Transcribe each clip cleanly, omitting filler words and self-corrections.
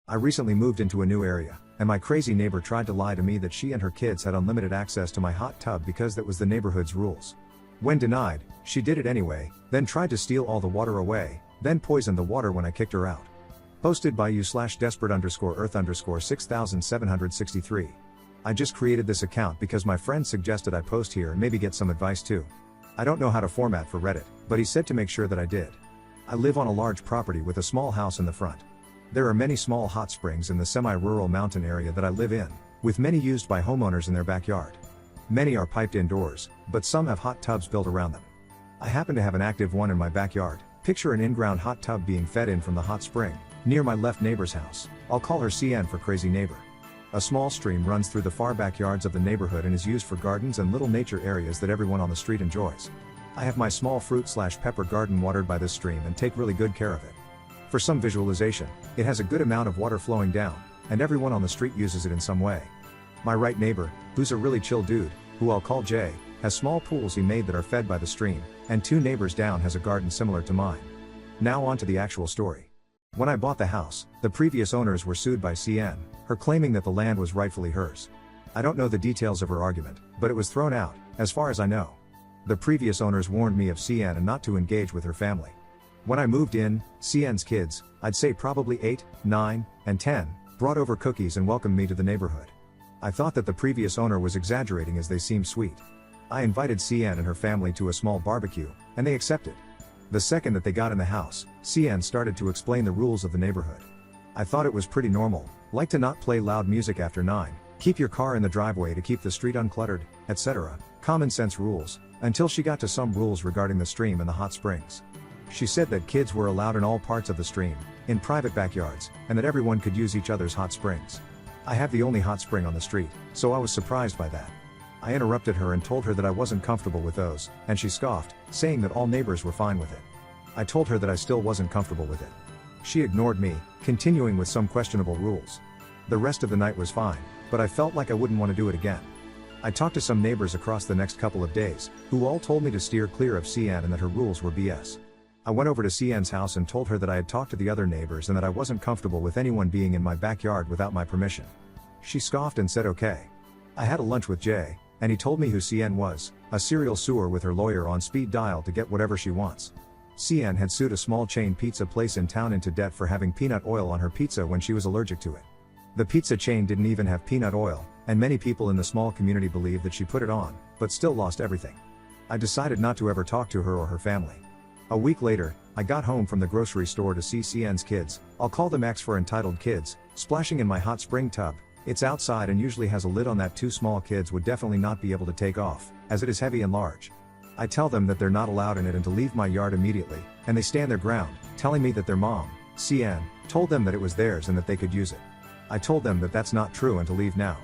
I recently moved into a new area, and my crazy neighbor tried to lie to me that she and her kids had unlimited access to my hot tub because that was the neighborhood's rules. When denied, she did it anyway, then tried to steal all the water away, then poisoned the water when I kicked her out. Posted by you/desperate_earth_6763. I just created this account because my friend suggested I post here and maybe get some advice too. I don't know how to format for Reddit, but he said to make sure that I did. I live on a large property with a small house in the front. There are many small hot springs in the semi-rural mountain area that I live in, with many used by homeowners in their backyard. Many are piped indoors, but some have hot tubs built around them. I happen to have an active one in my backyard. Picture an in-ground hot tub being fed in from the hot spring, near my left neighbor's house. I'll call her CN for crazy neighbor. A small stream runs through the far backyards of the neighborhood and is used for gardens and little nature areas that everyone on the street enjoys. I have my small fruit/pepper garden watered by this stream and take really good care of it. For some visualization, it has a good amount of water flowing down, and everyone on the street uses it in some way. My right neighbor, who's a really chill dude, who I'll call Jay, has small pools he made that are fed by the stream, and 2 neighbors down has a garden similar to mine. Now on to the actual story. When I bought the house, the previous owners were sued by CN, her claiming that the land was rightfully hers. I don't know the details of her argument, but it was thrown out, as far as I know. The previous owners warned me of CN and not to engage with her family. When I moved in, CN's kids, I'd say probably 8, 9, and 10, brought over cookies and welcomed me to the neighborhood. I thought that the previous owner was exaggerating as they seemed sweet. I invited CN and her family to a small barbecue, and they accepted. The second that they got in the house, CN started to explain the rules of the neighborhood. I thought it was pretty normal, like to not play loud music after 9, keep your car in the driveway to keep the street uncluttered, etc., common sense rules, until she got to some rules regarding the stream and the hot springs. She said that kids were allowed in all parts of the stream, in private backyards, and that everyone could use each other's hot springs. I have the only hot spring on the street, so I was surprised by that. I interrupted her and told her that I wasn't comfortable with those, and she scoffed, saying that all neighbors were fine with it. I told her that I still wasn't comfortable with it. She ignored me, continuing with some questionable rules. The rest of the night was fine, but I felt like I wouldn't want to do it again. I talked to some neighbors across the next couple of days, who all told me to steer clear of CN and that her rules were BS. I went over to CN's house and told her that I had talked to the other neighbors and that I wasn't comfortable with anyone being in my backyard without my permission. She scoffed and said okay. I had a lunch with Jay, and he told me who CN was, a serial suer with her lawyer on speed dial to get whatever she wants. CN had sued a small chain pizza place in town into debt for having peanut oil on her pizza when she was allergic to it. The pizza chain didn't even have peanut oil, and many people in the small community believed that she put it on, but still lost everything. I decided not to ever talk to her or her family. A week later, I got home from the grocery store to see CN's kids, I'll call them X for entitled kids, splashing in my hot spring tub. It's outside and usually has a lid on that 2 small kids would definitely not be able to take off, as it is heavy and large. I tell them that they're not allowed in it and to leave my yard immediately, and they stand their ground, telling me that their mom, CN, told them that it was theirs and that they could use it. I told them that that's not true and to leave now.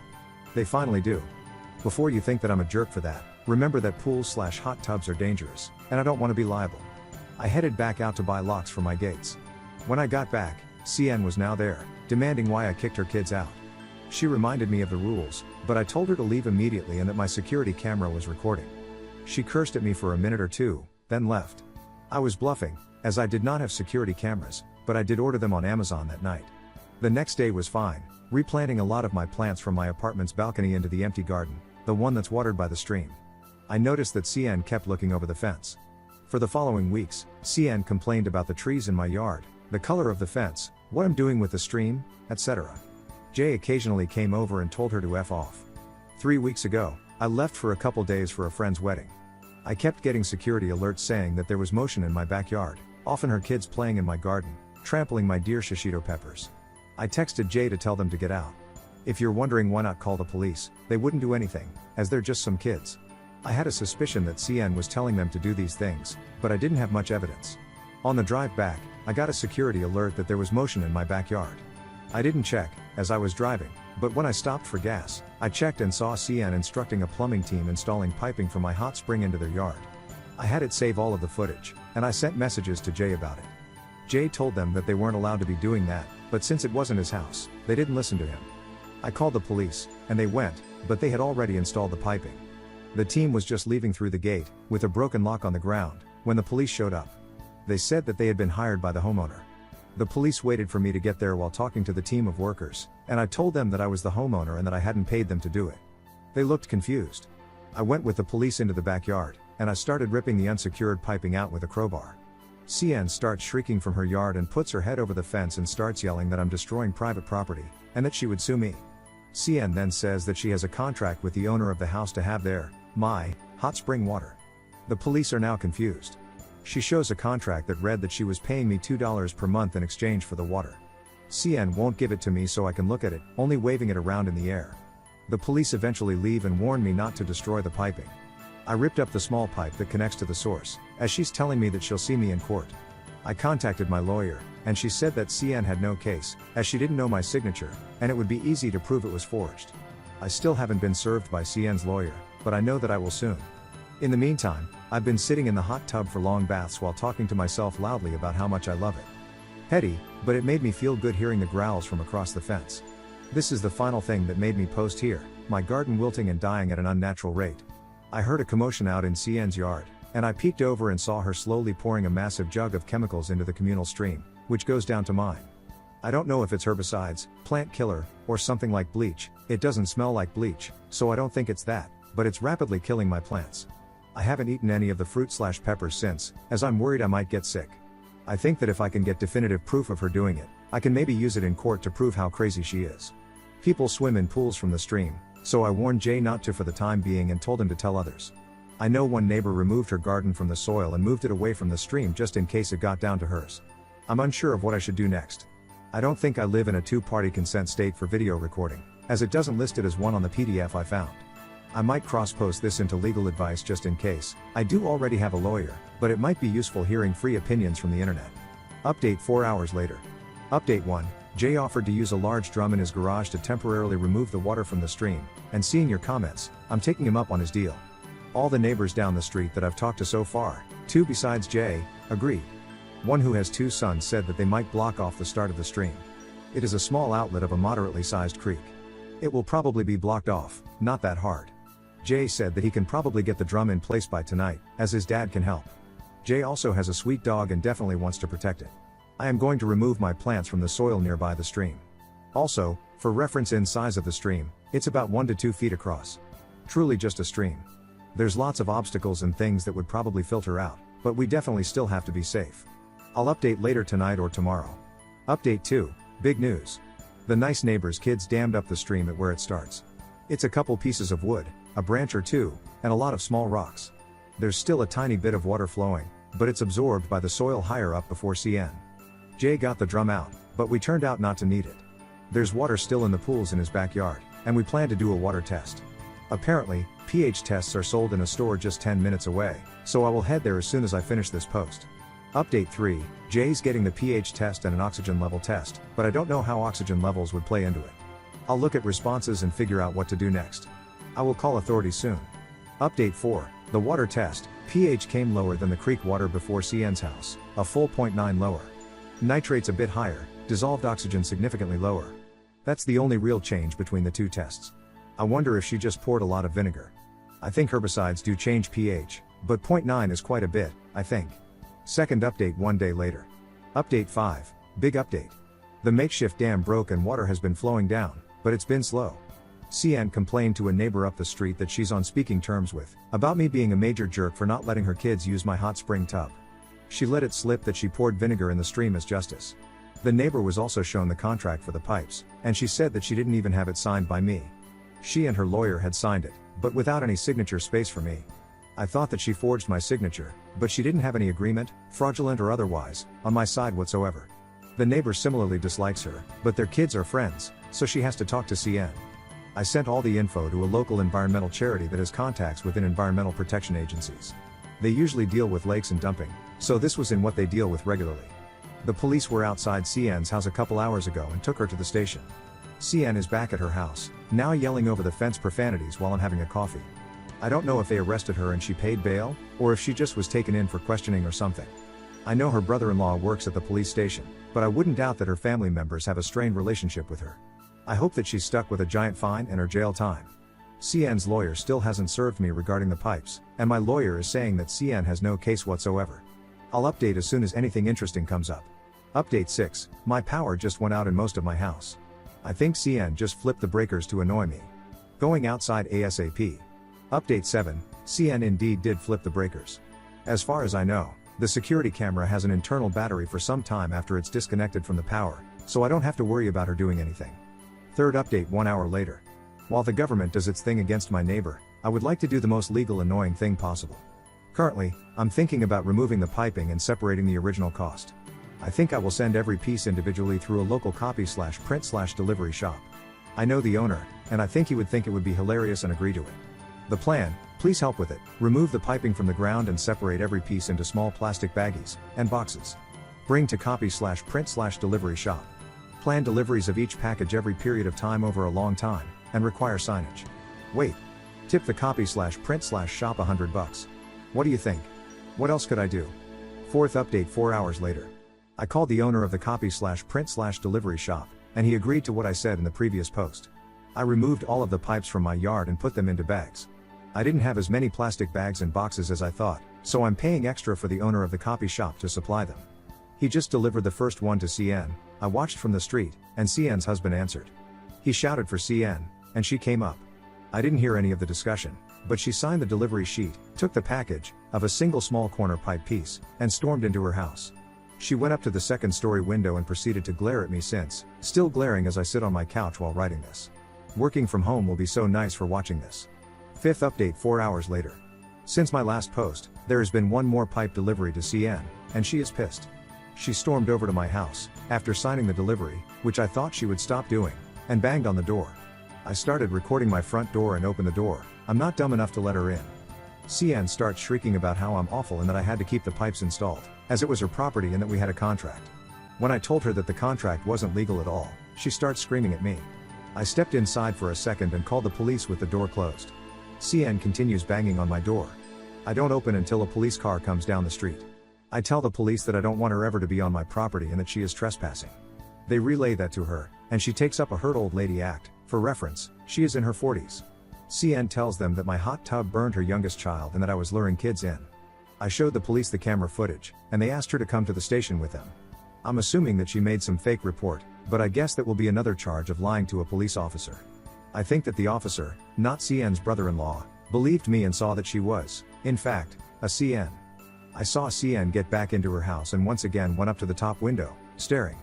They finally do. Before you think that I'm a jerk for that, remember that pools/hot tubs are dangerous, and I don't want to be liable. I headed back out to buy locks for my gates. When I got back, CN was now there, demanding why I kicked her kids out. She reminded me of the rules, but I told her to leave immediately and that my security camera was recording. She cursed at me for a minute or two, then left. I was bluffing, as I did not have security cameras, but I did order them on Amazon that night. The next day was fine, replanting a lot of my plants from my apartment's balcony into the empty garden, the one that's watered by the stream. I noticed that CN kept looking over the fence. For the following weeks, CN complained about the trees in my yard, the color of the fence, what I'm doing with the stream, etc. Jay occasionally came over and told her to F off. 3 weeks ago, I left for a couple days for a friend's wedding. I kept getting security alerts saying that there was motion in my backyard, often her kids playing in my garden, trampling my dear shishito peppers. I texted Jay to tell them to get out. If you're wondering why not call the police, they wouldn't do anything, as they're just some kids. I had a suspicion that CN was telling them to do these things, but I didn't have much evidence. On the drive back, I got a security alert that there was motion in my backyard. I didn't check, as I was driving, but when I stopped for gas, I checked and saw CN instructing a plumbing team installing piping from my hot spring into their yard. I had it save all of the footage, and I sent messages to Jay about it. Jay told them that they weren't allowed to be doing that, but since it wasn't his house, they didn't listen to him. I called the police, and they went, but they had already installed the piping. The team was just leaving through the gate, with a broken lock on the ground, when the police showed up. They said that they had been hired by the homeowner. The police waited for me to get there while talking to the team of workers, and I told them that I was the homeowner and that I hadn't paid them to do it. They looked confused. I went with the police into the backyard, and I started ripping the unsecured piping out with a crowbar. CN starts shrieking from her yard and puts her head over the fence and starts yelling that I'm destroying private property, and that she would sue me. CN then says that she has a contract with the owner of the house to have my hot spring water. The police are now confused. She shows a contract that read that she was paying me $2 per month in exchange for the water. CN won't give it to me so I can look at it, only waving it around in the air. The police eventually leave and warn me not to destroy the piping. I ripped up the small pipe that connects to the source, as she's telling me that she'll see me in court. I contacted my lawyer, and she said that CN had no case, as she didn't know my signature, and it would be easy to prove it was forged. I still haven't been served by CN's lawyer, but I know that I will soon. In the meantime, I've been sitting in the hot tub for long baths while talking to myself loudly about how much I love it. Petty, but it made me feel good hearing the growls from across the fence. This is the final thing that made me post here, my garden wilting and dying at an unnatural rate. I heard a commotion out in CN's yard, and I peeked over and saw her slowly pouring a massive jug of chemicals into the communal stream, which goes down to mine. I don't know if it's herbicides, plant killer, or something like bleach. It doesn't smell like bleach, so I don't think it's that, but it's rapidly killing my plants. I haven't eaten any of the fruit/peppers since, as I'm worried I might get sick. I think that if I can get definitive proof of her doing it, I can maybe use it in court to prove how crazy she is. People swim in pools from the stream, so I warned Jay not to for the time being and told him to tell others. I know one neighbor removed her garden from the soil and moved it away from the stream just in case it got down to hers. I'm unsure of what I should do next. I don't think I live in a two-party consent state for video recording, as it doesn't list it as one on the PDF I found. I might cross-post this into legal advice just in case. I do already have a lawyer, but it might be useful hearing free opinions from the internet. Update 4 hours later. Update 1. Jay offered to use a large drum in his garage to temporarily remove the water from the stream, and seeing your comments, I'm taking him up on his deal. All the neighbors down the street that I've talked to so far, 2 besides Jay, agreed. One who has 2 sons said that they might block off the start of the stream. It is a small outlet of a moderately sized creek. It will probably be blocked off, not that hard. Jay said that he can probably get the drum in place by tonight, as his dad can help. Jay also has a sweet dog and definitely wants to protect it. I am going to remove my plants from the soil nearby the stream. Also, for reference in size of the stream, it's about 1 to 2 feet across. Truly just a stream. There's lots of obstacles and things that would probably filter out, but we definitely still have to be safe. I'll update later tonight or tomorrow. Update 2, big news. The nice neighbor's kids dammed up the stream at where it starts. It's a couple pieces of wood, a branch or two, and a lot of small rocks. There's still a tiny bit of water flowing, but it's absorbed by the soil higher up before CN. Jay got the drum out, but we turned out not to need it. There's water still in the pools in his backyard, and we plan to do a water test. Apparently, pH tests are sold in a store just 10 minutes away, so I will head there as soon as I finish this post. Update 3, Jay's getting the pH test and an oxygen level test, but I don't know how oxygen levels would play into it. I'll look at responses and figure out what to do next. I will call authorities soon. Update 4, the water test, pH came lower than the creek water before CN's house, a full 0.9 lower. Nitrates a bit higher, dissolved oxygen significantly lower. That's the only real change between the 2 tests. I wonder if she just poured a lot of vinegar. I think herbicides do change pH, but 0.9 is quite a bit, I think. Second update 1 day later. Update 5, big update. The makeshift dam broke and water has been flowing down, but it's been slow. CN complained to a neighbor up the street that she's on speaking terms with, about me being a major jerk for not letting her kids use my hot spring tub. She let it slip that she poured vinegar in the stream as justice. The neighbor was also shown the contract for the pipes, and she said that she didn't even have it signed by me. She and her lawyer had signed it, but without any signature space for me. I thought that she forged my signature, but she didn't have any agreement, fraudulent or otherwise, on my side whatsoever. The neighbor similarly dislikes her, but their kids are friends, so she has to talk to CN. I sent all the info to a local environmental charity that has contacts within environmental protection agencies. They usually deal with lakes and dumping, so this was in what they deal with regularly. The police were outside CN's house a couple hours ago and took her to the station. CN is back at her house, now yelling over the fence profanities while I'm having a coffee. I don't know if they arrested her and she paid bail, or if she just was taken in for questioning or something. I know her brother-in-law works at the police station, but I wouldn't doubt that her family members have a strained relationship with her. I hope that she's stuck with a giant fine and her jail time. CN's lawyer still hasn't served me regarding the pipes, and my lawyer is saying that CN has no case whatsoever. I'll update as soon as anything interesting comes up. Update 6, my power just went out in most of my house. I think CN just flipped the breakers to annoy me. Going outside ASAP. Update 7, CN indeed did flip the breakers. As far as I know, the security camera has an internal battery for some time after it's disconnected from the power, so I don't have to worry about her doing anything. Third update 1 hour later. While the government does its thing against my neighbor, I would like to do the most legal annoying thing possible. Currently, I'm thinking about removing the piping and separating the original cost. I think I will send every piece individually through a local copy/print/delivery shop. I know the owner, and I think he would think it would be hilarious and agree to it. The plan, please help with it, remove the piping from the ground and separate every piece into small plastic baggies and boxes. Bring to copy/print/delivery shop. Plan deliveries of each package every period of time over a long time, and require signage. Wait. Tip the copy/print/shop $100. What do you think? What else could I do? Fourth update 4 hours later. I called the owner of the copy/print/delivery shop, and he agreed to what I said in the previous post. I removed all of the pipes from my yard and put them into bags. I didn't have as many plastic bags and boxes as I thought, so I'm paying extra for the owner of the copy shop to supply them. He just delivered the first one to CN. I watched from the street, and CN's husband answered. He shouted for CN, and she came up. I didn't hear any of the discussion, but she signed the delivery sheet, took the package, of a single small corner pipe piece, and stormed into her house. She went up to the second-story window and proceeded to glare at me since, still glaring as I sit on my couch while writing this. Working from home will be so nice for watching this. Fifth update 4 hours later. Since my last post, there has been one more pipe delivery to CN, and she is pissed. She stormed over to my house, after signing the delivery, which I thought she would stop doing, and banged on the door. I started recording my front door and opened the door. I'm not dumb enough to let her in. CN starts shrieking about how I'm awful and that I had to keep the pipes installed, as it was her property and that we had a contract. When I told her that the contract wasn't legal at all, she starts screaming at me. I stepped inside for a second and called the police with the door closed. CN continues banging on my door. I don't open until a police car comes down the street. I tell the police that I don't want her ever to be on my property and that she is trespassing. They relay that to her, and she takes up a hurt old lady act. For reference, she is in her 40s. CN tells them that my hot tub burned her youngest child and that I was luring kids in. I showed the police the camera footage, and they asked her to come to the station with them. I'm assuming that she made some fake report, but I guess that will be another charge of lying to a police officer. I think that the officer, not CN's brother-in-law, believed me and saw that she was, in fact, a CN. I saw CN get back into her house and once again went up to the top window, staring.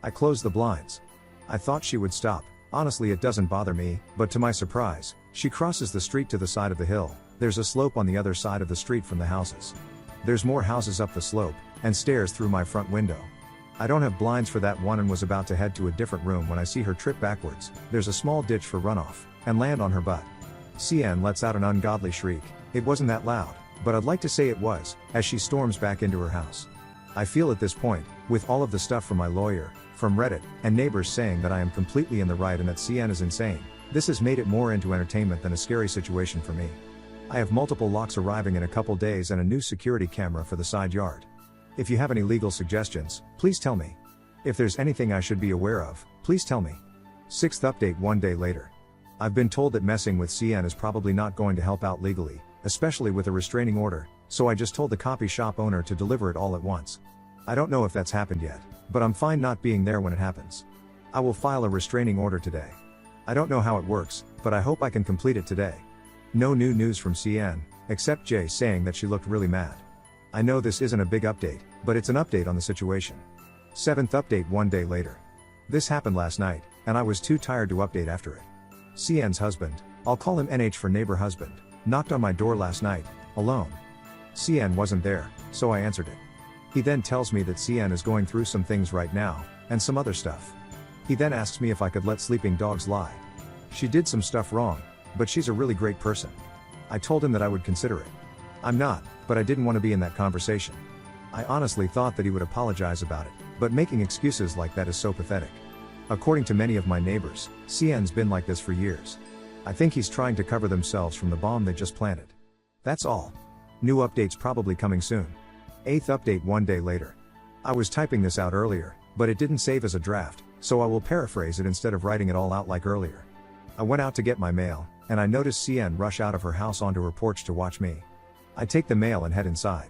I closed the blinds. I thought she would stop. Honestly, it doesn't bother me, but to my surprise, she crosses the street to the side of the hill. There's a slope on the other side of the street from the houses. There's more houses up the slope, and stairs through my front window. I don't have blinds for that one and was about to head to a different room when I see her trip backwards. There's a small ditch for runoff, and land on her butt. CN lets out an ungodly shriek. It wasn't that loud, but I'd like to say it was, as she storms back into her house. I feel at this point, with all of the stuff from my lawyer, from Reddit, and neighbors saying that I am completely in the right and that CN is insane, this has made it more into entertainment than a scary situation for me. I have multiple locks arriving in a couple days and a new security camera for the side yard. If you have any legal suggestions, please tell me. If there's anything I should be aware of, please tell me. Sixth update 1 day later. I've been told that messing with CN is probably not going to help out legally, especially with a restraining order, so I just told the copy shop owner to deliver it all at once. I don't know if that's happened yet, but I'm fine not being there when it happens. I will file a restraining order today. I don't know how it works, but I hope I can complete it today. No new news from CN, except Jay saying that she looked really mad. I know this isn't a big update, but it's an update on the situation. Seventh update 1 day later. This happened last night, and I was too tired to update after it. CN's husband, I'll call him NH for neighbor husband, knocked on my door last night, alone. CN wasn't there, so I answered it. He then tells me that CN is going through some things right now, and some other stuff. He then asks me if I could let sleeping dogs lie. She did some stuff wrong, but she's a really great person. I told him that I would consider it. I'm not, but I didn't want to be in that conversation. I honestly thought that he would apologize about it, but making excuses like that is so pathetic. According to many of my neighbors, CN's been like this for years. I think he's trying to cover themselves from the bomb they just planted. That's all. New updates probably coming soon. Eighth update 1 day later. I was typing this out earlier, but it didn't save as a draft, so I will paraphrase it instead of writing it all out like earlier. I went out to get my mail, and I noticed CN rush out of her house onto her porch to watch me. I take the mail and head inside.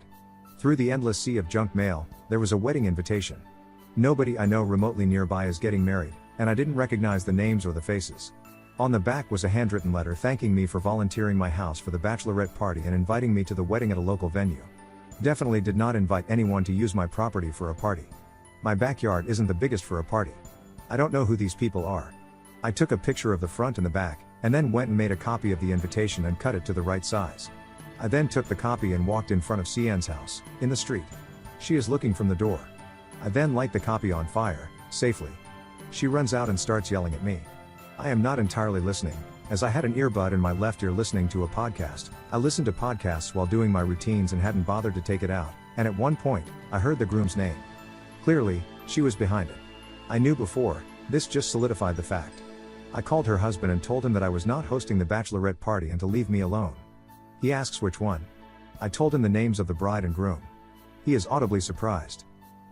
Through the endless sea of junk mail, there was a wedding invitation. Nobody I know remotely nearby is getting married, and I didn't recognize the names or the faces. On the back was a handwritten letter thanking me for volunteering my house for the bachelorette party and inviting me to the wedding at a local venue. Definitely did not invite anyone to use my property for a party. My backyard isn't the biggest for a party. I don't know who these people are. I took a picture of the front and the back, and then went and made a copy of the invitation and cut it to the right size. I then took the copy and walked in front of CN's house, in the street. She is looking from the door. I then light the copy on fire, safely. She runs out and starts yelling at me. I am not entirely listening, as I had an earbud in my left ear listening to a podcast. I listened to podcasts while doing my routines and hadn't bothered to take it out, and at one point, I heard the groom's name. Clearly, she was behind it. I knew before, this just solidified the fact. I called her husband and told him that I was not hosting the bachelorette party and to leave me alone. He asks which one. I told him the names of the bride and groom. He is audibly surprised.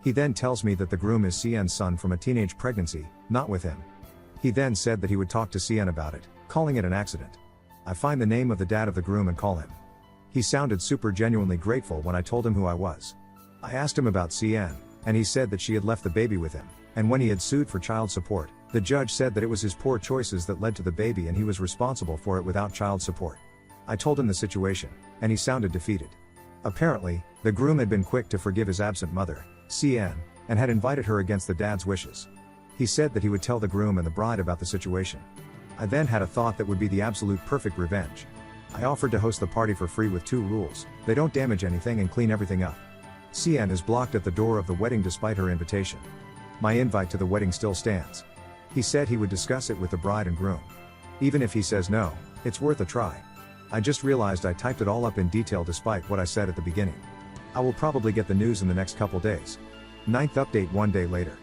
He then tells me that the groom is CN's son from a teenage pregnancy, not with him. He then said that he would talk to CN about it, calling it an accident. I find the name of the dad of the groom and call him. He sounded super genuinely grateful when I told him who I was. I asked him about CN, and he said that she had left the baby with him, and when he had sued for child support, the judge said that it was his poor choices that led to the baby and he was responsible for it without child support. I told him the situation, and he sounded defeated. Apparently, the groom had been quick to forgive his absent mother, CN, and had invited her against the dad's wishes. He said that he would tell the groom and the bride about the situation. I then had a thought that would be the absolute perfect revenge. I offered to host the party for free with two rules: they don't damage anything and clean everything up. CN is blocked at the door of the wedding despite her invitation. My invite to the wedding still stands. He said he would discuss it with the bride and groom. Even if he says no, it's worth a try. I just realized I typed it all up in detail despite what I said at the beginning. I will probably get the news in the next couple days. 9th update 1 day later.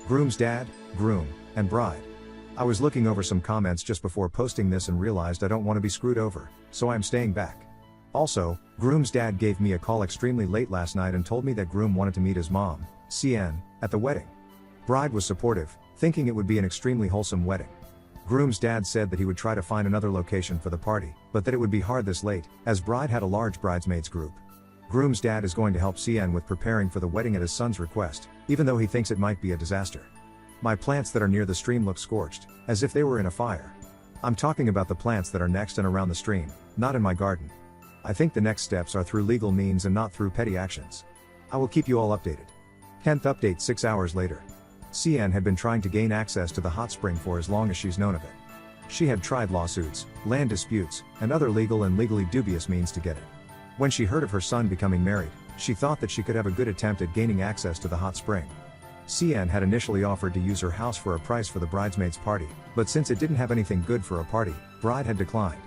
Groom's dad, groom, and bride. I was looking over some comments just before posting this and realized I don't want to be screwed over, so I am staying back. Also, groom's dad gave me a call extremely late last night and told me that groom wanted to meet his mom, CN, at the wedding. Bride was supportive, thinking it would be an extremely wholesome wedding. Groom's dad said that he would try to find another location for the party, but that it would be hard this late, as bride had a large bridesmaids group. Groom's dad is going to help CN with preparing for the wedding at his son's request, even though he thinks it might be a disaster. My plants that are near the stream look scorched, as if they were in a fire. I'm talking about the plants that are next and around the stream, not in my garden. I think the next steps are through legal means and not through petty actions. I will keep you all updated. 10th update 6 hours later. CN had been trying to gain access to the hot spring for as long as she's known of it. She had tried lawsuits, land disputes, and other legal and legally dubious means to get it. When she heard of her son becoming married, she thought that she could have a good attempt at gaining access to the hot spring. CN had initially offered to use her house for a price for the bridesmaids party, but since it didn't have anything good for a party, bride had declined.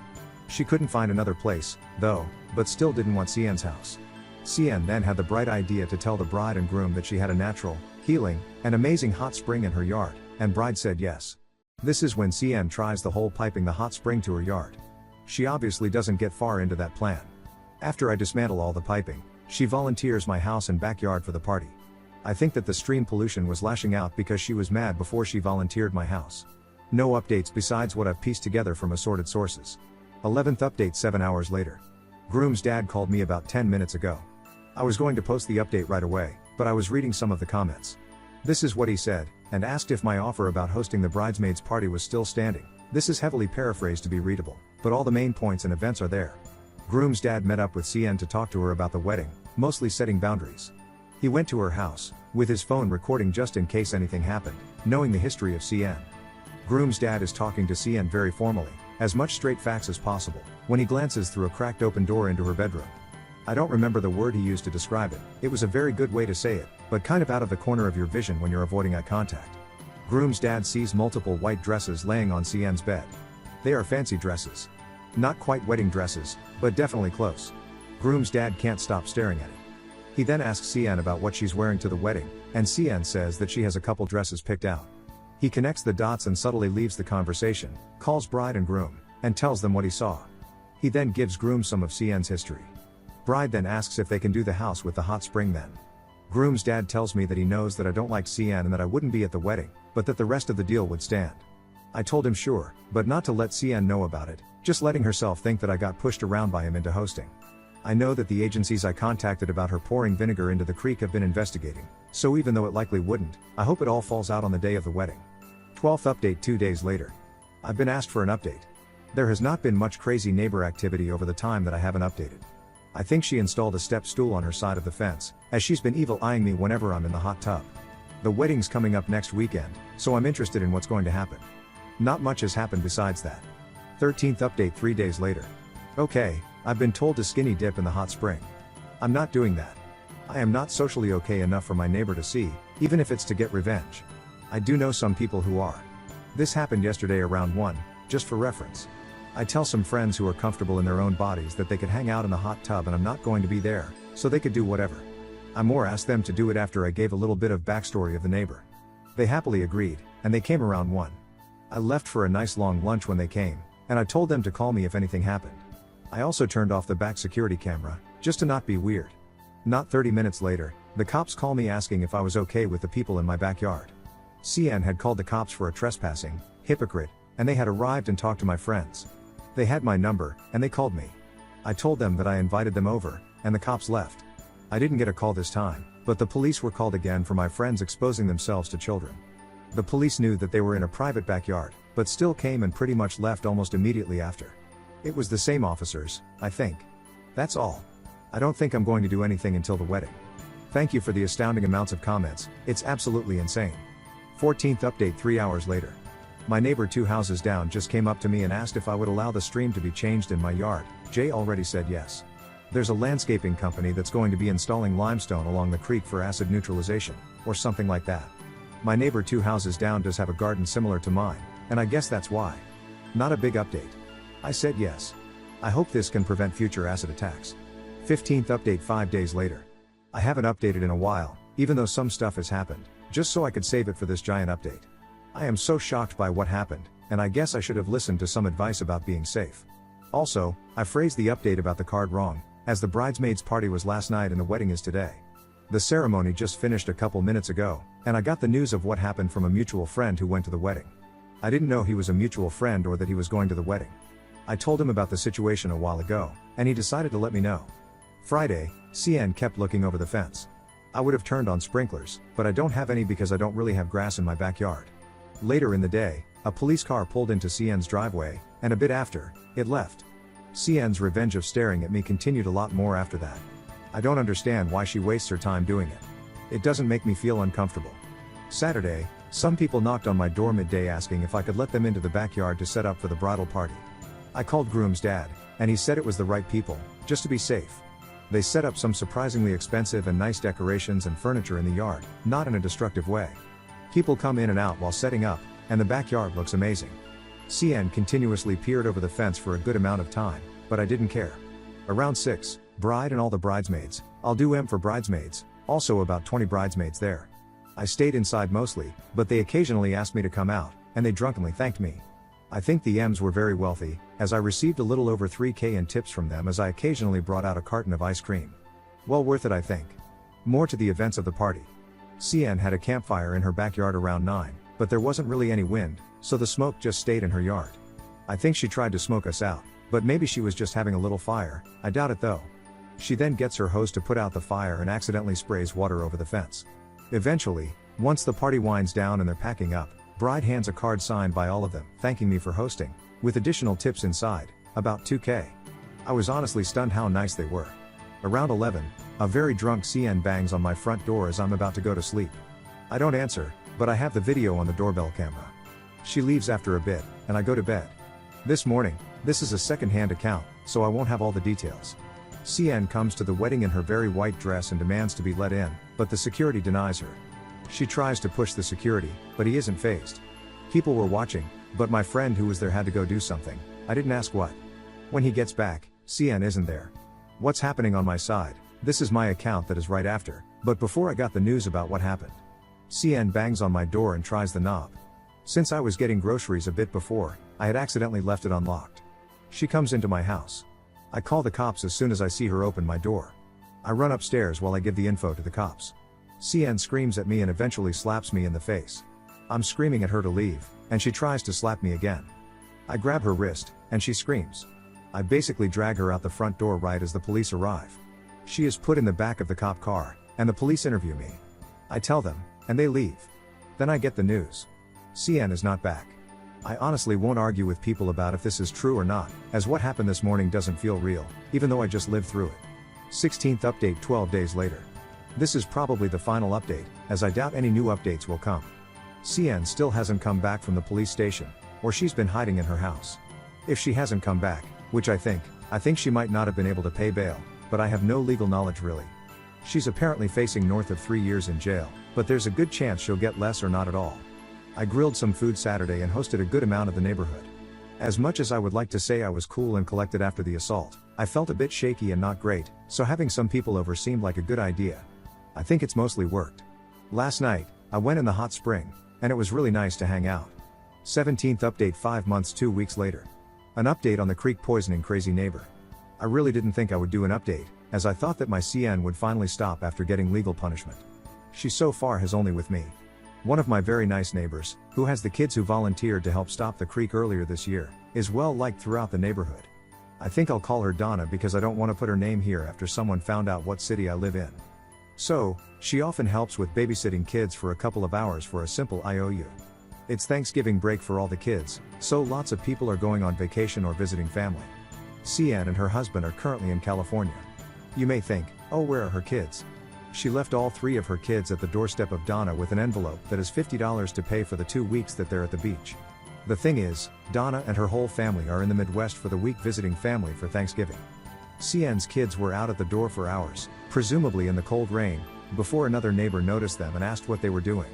She couldn't find another place, though, but still didn't want CN's house. CN then had the bright idea to tell the bride and groom that she had a natural, healing, and amazing hot spring in her yard, and bride said yes. This is when CN tries the whole piping the hot spring to her yard. She obviously doesn't get far into that plan. After I dismantle all the piping, she volunteers my house and backyard for the party. I think that the stream pollution was lashing out because she was mad before she volunteered my house. No updates besides what I've pieced together from assorted sources. 11th update 7 hours later. Groom's dad called me about 10 minutes ago. I was going to post the update right away, but I was reading some of the comments. This is what he said, and asked if my offer about hosting the bridesmaids party was still standing. This is heavily paraphrased to be readable, but all the main points and events are there. Groom's dad met up with CN to talk to her about the wedding, mostly setting boundaries. He went to her house, with his phone recording just in case anything happened, knowing the history of CN. Groom's dad is talking to CN very formally, as much straight facts as possible, when he glances through a cracked open door into her bedroom. I don't remember the word he used to describe it. It was a very good way to say it, but kind of out of the corner of your vision when you're avoiding eye contact. Groom's dad sees multiple white dresses laying on CN's bed. They are fancy dresses. Not quite wedding dresses, but definitely close. Groom's dad can't stop staring at it. He then asks CN about what she's wearing to the wedding, and CN says that she has a couple dresses picked out. He connects the dots and subtly leaves the conversation, calls bride and groom, and tells them what he saw. He then gives groom some of CN's history. Bride then asks if they can do the house with the hot spring then. Groom's dad tells me that he knows that I don't like CN and that I wouldn't be at the wedding, but that the rest of the deal would stand. I told him sure, but not to let CN know about it, just letting herself think that I got pushed around by him into hosting. I know that the agencies I contacted about her pouring vinegar into the creek have been investigating, So even though it likely wouldn't, I hope it all falls out on the day of the wedding. 12th update 2 days later. I've been asked for an update. There has not been much crazy neighbor activity over the time that I haven't updated. I think she installed a step stool on her side of the fence, as she's been evil eyeing me whenever I'm in the hot tub. The wedding's coming up next weekend, so I'm interested in what's going to happen. Not much has happened besides that. 13th update 3 days later. Okay, I've been told to skinny dip in the hot spring. I'm not doing that. I am not socially okay enough for my neighbor to see, even if it's to get revenge. I do know some people who are. This happened yesterday around 1, just for reference. I tell some friends who are comfortable in their own bodies that they could hang out in the hot tub and I'm not going to be there, so they could do whatever. I more asked them to do it after I gave a little bit of backstory of the neighbor. They happily agreed, and they came around 1. I left for a nice long lunch when they came, and I told them to call me if anything happened. I also turned off the back security camera, just to not be weird. Not 30 minutes later, the cops call me asking if I was okay with the people in my backyard. CN had called the cops for a trespassing hypocrite, and they had arrived and talked to my friends. They had my number, and they called me. I told them that I invited them over, and the cops left. I didn't get a call this time, but the police were called again for my friends exposing themselves to children. The police knew that they were in a private backyard, but still came and pretty much left almost immediately after. It was the same officers, I think. That's all. I don't think I'm going to do anything until the wedding. Thank you for the astounding amounts of comments, it's absolutely insane. 14th update 3 hours later. My neighbor 2 houses down just came up to me and asked if I would allow the stream to be changed in my yard. Jay already said yes. There's a landscaping company that's going to be installing limestone along the creek for acid neutralization, or something like that. My neighbor 2 houses down does have a garden similar to mine, and I guess that's why. Not a big update. I said yes. I hope this can prevent future acid attacks. 15th update 5 days later. I haven't updated in a while, even though some stuff has happened, just so I could save it for this giant update. I am so shocked by what happened, and I guess I should have listened to some advice about being safe. Also, I phrased the update about the card wrong, as the bridesmaids party was last night and the wedding is today. The ceremony just finished a couple minutes ago, and I got the news of what happened from a mutual friend who went to the wedding. I didn't know he was a mutual friend or that he was going to the wedding. I told him about the situation a while ago, and he decided to let me know. Friday, CN kept looking over the fence. I would have turned on sprinklers, but I don't have any because I don't really have grass in my backyard. Later in the day, a police car pulled into CN's driveway, and a bit after, it left. CN's revenge of staring at me continued a lot more after that. I don't understand why she wastes her time doing it. It doesn't make me feel uncomfortable. Saturday, some people knocked on my door midday asking if I could let them into the backyard to set up for the bridal party. I called groom's dad, and he said it was the right people, just to be safe. They set up some surprisingly expensive and nice decorations and furniture in the yard, not in a destructive way. People come in and out while setting up, and the backyard looks amazing. CN continuously peered over the fence for a good amount of time, but I didn't care. Around 6, bride and all the bridesmaids, I'll do M for bridesmaids, also about 20 bridesmaids there. I stayed inside mostly, but they occasionally asked me to come out, and they drunkenly thanked me. I think the M's were very wealthy, as I received a little over $3,000 in tips from them as I occasionally brought out a carton of ice cream. Well worth it, I think. More to the events of the party. CN had a campfire in her backyard around 9, but there wasn't really any wind, so the smoke just stayed in her yard. I think she tried to smoke us out, but maybe she was just having a little fire, I doubt it though. She then gets her hose to put out the fire and accidentally sprays water over the fence. Eventually, once the party winds down and they're packing up, bride hands a card signed by all of them, thanking me for hosting, with additional tips inside, about $2,000. I was honestly stunned how nice they were. Around 11, a very drunk CN bangs on my front door as I'm about to go to sleep. I don't answer, but I have the video on the doorbell camera. She leaves after a bit, and I go to bed. This morning, this is a second-hand account, so I won't have all the details. CN comes to the wedding in her very white dress and demands to be let in, but the security denies her. She tries to push the security, but he isn't fazed. People were watching, but my friend who was there had to go do something. I didn't ask what. When he gets back, CN isn't there. What's happening on my side? This is my account that is right after, but before I got the news about what happened. CN bangs on my door and tries the knob. Since I was getting groceries a bit before, I had accidentally left it unlocked. She comes into my house. I call the cops as soon as I see her open my door. I run upstairs while I give the info to the cops. CN screams at me and eventually slaps me in the face. I'm screaming at her to leave, and she tries to slap me again. I grab her wrist, and she screams. I basically drag her out the front door right as the police arrive. She is put in the back of the cop car, and the police interview me. I tell them, and they leave. Then I get the news. CN is not back. I honestly won't argue with people about if this is true or not, as what happened this morning doesn't feel real, even though I just lived through it. 16th update 12 days later. This is probably the final update, as I doubt any new updates will come. CN still hasn't come back from the police station, or she's been hiding in her house. If she hasn't come back, which I think she might not have been able to pay bail, but I have no legal knowledge really. She's apparently facing north of 3 years in jail, but there's a good chance she'll get less or not at all. I grilled some food Saturday and hosted a good amount of the neighborhood. As much as I would like to say I was cool and collected after the assault, I felt a bit shaky and not great, so having some people over seemed like a good idea. I think it's mostly worked. Last night, I went in the hot spring, and it was really nice to hang out. 17th update 5 months 2 weeks later. An update on the creek poisoning crazy neighbor. I really didn't think I would do an update, as I thought that my CN would finally stop after getting legal punishment. She so far has only with me. One of my very nice neighbors, who has the kids who volunteered to help stop the creek earlier this year, is well liked throughout the neighborhood. I think I'll call her Donna because I don't want to put her name here after someone found out what city I live in. So, she often helps with babysitting kids for a couple of hours for a simple IOU. It's Thanksgiving break for all the kids, so lots of people are going on vacation or visiting family. CN and her husband are currently in California. You may think, oh, where are her kids? She left all 3 of her kids at the doorstep of Donna with an envelope that is $50 to pay for the 2 weeks that they're at the beach. The thing is, Donna and her whole family are in the Midwest for the week visiting family for Thanksgiving. CN's kids were out at the door for hours, presumably in the cold rain, before another neighbor noticed them and asked what they were doing.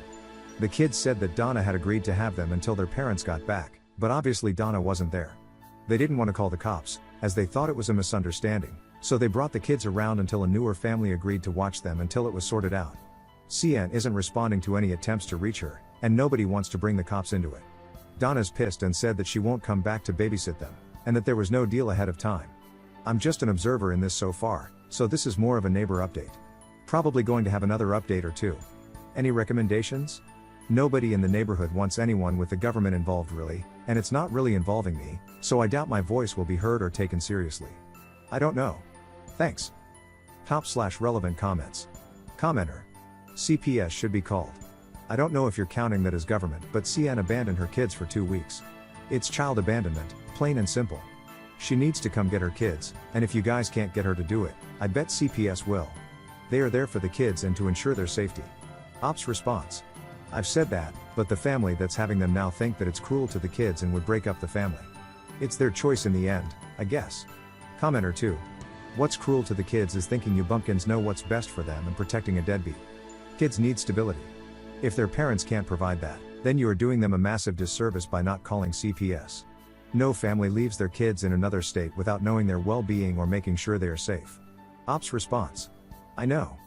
The kids said that Donna had agreed to have them until their parents got back, but obviously Donna wasn't there. They didn't want to call the cops, as they thought it was a misunderstanding, so they brought the kids around until a newer family agreed to watch them until it was sorted out. CN isn't responding to any attempts to reach her, and nobody wants to bring the cops into it. Donna's pissed and said that she won't come back to babysit them, and that there was no deal ahead of time. I'm just an observer in this so far, so this is more of a neighbor update. Probably going to have another update or 2. Any recommendations? Nobody in the neighborhood wants anyone with the government involved really, and it's not really involving me, so I doubt my voice will be heard or taken seriously. I don't know. Thanks. Top/relevant comments. Commenter. CPS should be called. I don't know if you're counting that as government, but CN abandoned her kids for 2 weeks. It's child abandonment, plain and simple. She needs to come get her kids, and if you guys can't get her to do it, I bet CPS will. They are there for the kids and to ensure their safety. Ops response. I've said that, but the family that's having them now think that it's cruel to the kids and would break up the family. It's their choice in the end, I guess. Commenter 2. What's cruel to the kids is thinking you bumpkins know what's best for them and protecting a deadbeat. Kids need stability. If their parents can't provide that, then you are doing them a massive disservice by not calling CPS. No family leaves their kids in another state without knowing their well-being or making sure they are safe. Ops response. I know.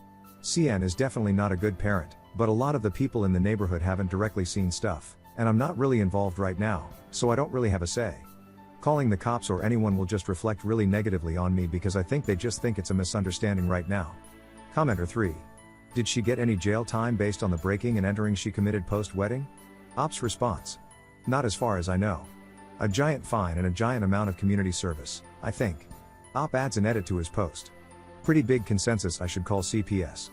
CN is definitely not a good parent, but a lot of the people in the neighborhood haven't directly seen stuff, and I'm not really involved right now, so I don't really have a say. Calling the cops or anyone will just reflect really negatively on me because I think they just think it's a misunderstanding right now. Commenter 3. Did she get any jail time based on the breaking and entering she committed post-wedding? Ops response. Not as far as I know. A giant fine and a giant amount of community service, I think. Op adds an edit to his post. Pretty big consensus I should call CPS.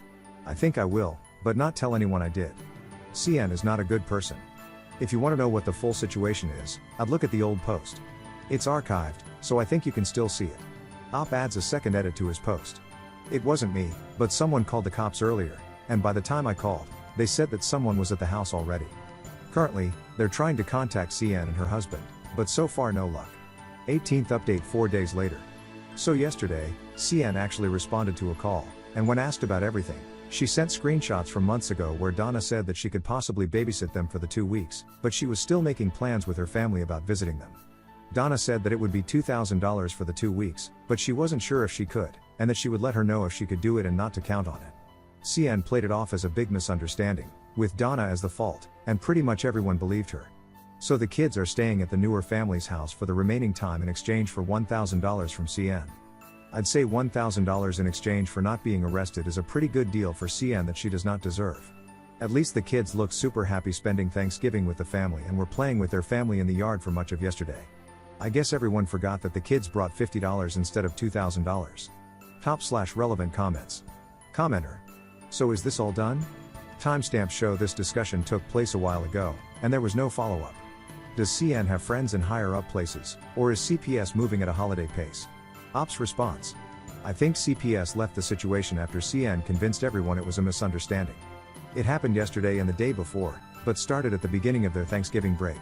I think I will, but not tell anyone I did. CN is not a good person. If you want to know what the full situation is, I'd look at the old post. It's archived, so I think you can still see it. Op adds a second edit to his post. It wasn't me, but someone called the cops earlier, and by the time I called, they said that someone was at the house already. Currently, they're trying to contact CN and her husband, but so far no luck. 18th update 4 days later. So yesterday, CN actually responded to a call, and when asked about everything, she sent screenshots from months ago where Donna said that she could possibly babysit them for the 2 weeks, but she was still making plans with her family about visiting them. Donna said that it would be $2,000 for the 2 weeks, but she wasn't sure if she could, and that she would let her know if she could do it and not to count on it. CN played it off as a big misunderstanding, with Donna as the fault, and pretty much everyone believed her. So the kids are staying at the newer family's house for the remaining time in exchange for $1,000 from CN. I'd say $1,000 in exchange for not being arrested is a pretty good deal for CN that she does not deserve. At least the kids looked super happy spending Thanksgiving with the family and were playing with their family in the yard for much of yesterday. I guess everyone forgot that the kids brought $50 instead of $2,000. Top/relevant comments. Commenter. So is this all done? Timestamps show this discussion took place a while ago, and there was no follow-up. Does CN have friends in higher up places, or is CPS moving at a holiday pace? Ops response. I think CPS left the situation after CN convinced everyone it was a misunderstanding. It happened yesterday and the day before, but started at the beginning of their Thanksgiving break.